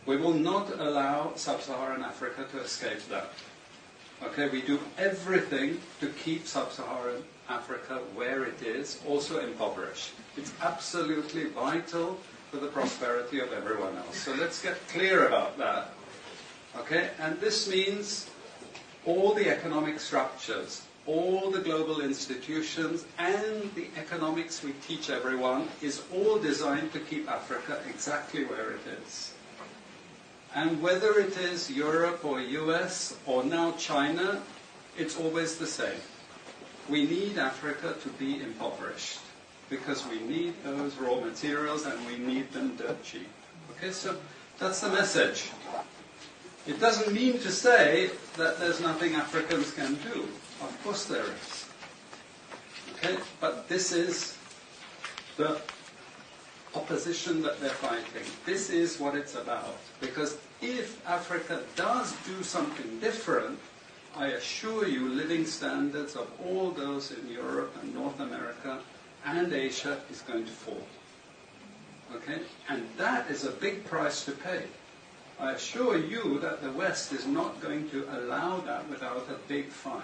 We will not allow sub-Saharan Africa to escape that. Okay, we do everything to keep sub-Saharan Africa where it is, also impoverished. It's absolutely vital for the prosperity of everyone else. So let's get clear about that. Okay, and this means all the economic structures, all the global institutions, and the economics we teach everyone is all designed to keep Africa exactly where it is. And whether it is Europe or US or now China, it's always the same. We need Africa to be impoverished because we need those raw materials and we need them dirt cheap. Okay, so that's the message. It doesn't mean to say that there's nothing Africans can do. Of course there is. Okay, but this is the opposition that they're fighting. This is what it's about. Because if Africa does do something different, I assure you living standards of all those in Europe and North America and Asia is going to fall. Okay? And that is a big price to pay. I assure you that the West is not going to allow that without a big fight.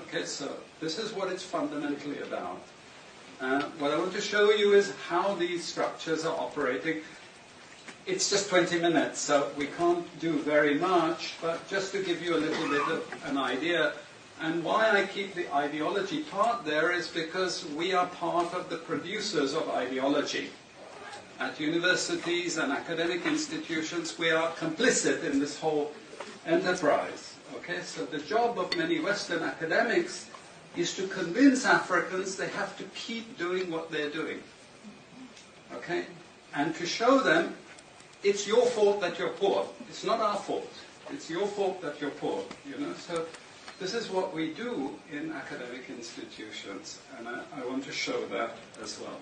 Okay, so this is what it's fundamentally about. What I want to show you is how these structures are operating. It's just 20 minutes, so we can't do very much, but just to give you a little bit of an idea. And why I keep the ideology part there is because we are part of the producers of ideology. At universities and academic institutions, we are complicit in this whole enterprise. Okay, so the job of many Western academics is to convince Africans they have to keep doing what they're doing. Okay? And to show them it's your fault that you're poor. It's not our fault. It's your fault that you're poor. You know? So this is what we do in academic institutions, and I want to show that as well.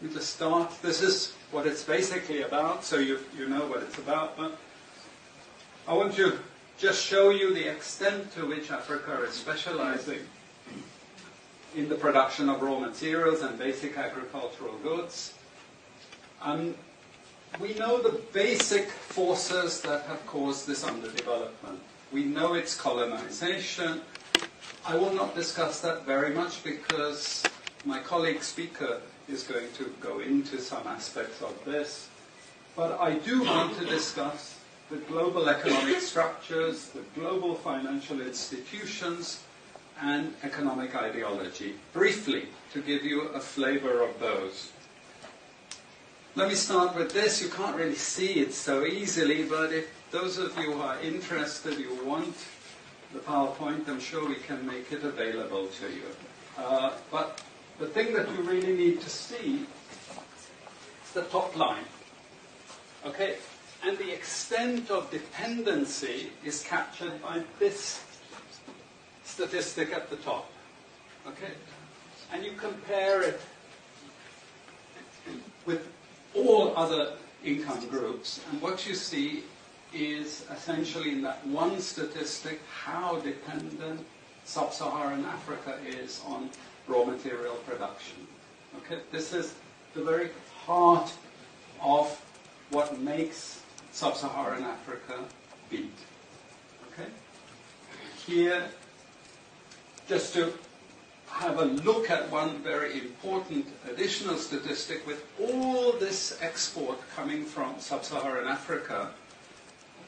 Let me just start. This is what it's basically about, so you know what it's about. But I want to just show you the extent to which Africa is specializing in the production of raw materials and basic agricultural goods. We know the basic forces that have caused this underdevelopment. We know it's colonization. I will not discuss that very much because my colleague speaker is going to go into some aspects of this. But I do want to discuss the global economic structures, the global financial institutions, and economic ideology, briefly, to give you a flavor of those. Let me start with this. You can't really see it so easily, but if those of you who are interested, you want the PowerPoint, I'm sure we can make it available to you. But the thing that you really need to see is the top line. Okay? And the extent of dependency is captured by this statistic at the top. Okay? And you compare it with all other income groups, and what you see is essentially in that one statistic how dependent sub-Saharan Africa is on raw material production. Okay? This is the very heart of what makes sub-Saharan Africa beat. Okay? Here, just to have a look at one very important additional statistic, with all this export coming from sub-Saharan Africa,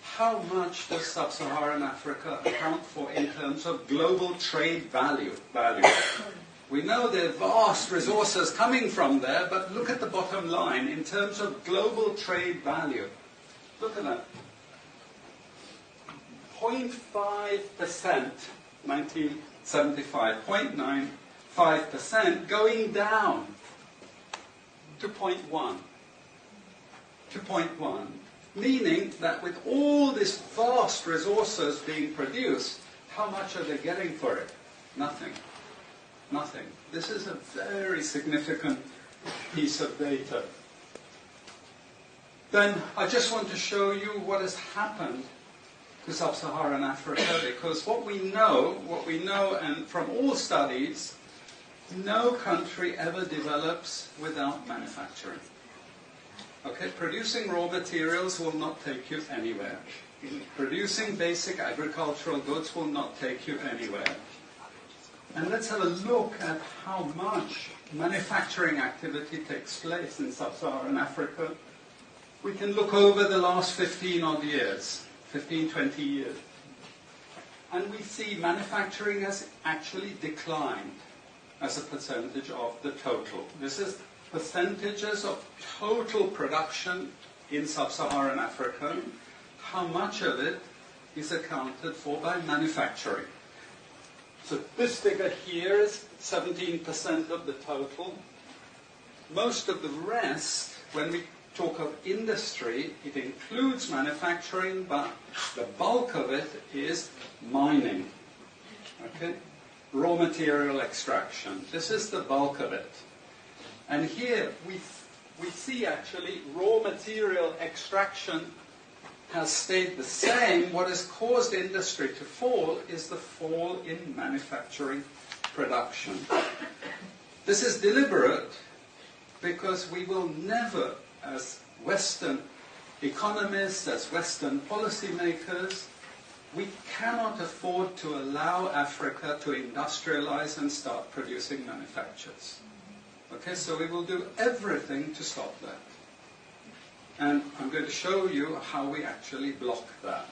how much does sub-Saharan Africa account for in terms of global trade value? We know there are vast resources coming from there, but look at the bottom line in terms of global trade value. Look at that. 0.5%, 1975, 0.95% going down to 0.1. To 0.1. Meaning that with all these vast resources being produced, how much are they getting for it? Nothing. Nothing. This is a very significant piece of data. Then I just want to show you what has happened to sub-Saharan Africa, because what we know, and from all studies, no country ever develops without manufacturing. Okay, producing raw materials will not take you anywhere. Producing basic agricultural goods will not take you anywhere. And let's have a look at how much manufacturing activity takes place in sub-Saharan Africa. We can look over the last 15 odd years, 15, 20 years. And we see manufacturing has actually declined as a percentage of the total. This is percentages of total production in sub-Saharan Africa. How much of it is accounted for by manufacturing? So this figure here is 17% of the total. Most of the rest, when we talk of industry, it includes manufacturing, but the bulk of it is mining. Okay? Raw material extraction. This is the bulk of it. And here we see actually raw material extraction has stayed the same. What has caused industry to fall is the fall in manufacturing production. This is deliberate because we will never, as Western economists, as Western policymakers, we cannot afford to allow Africa to industrialize and start producing manufactures. Okay, so we will do everything to stop that. And I'm going to show you how we actually block that.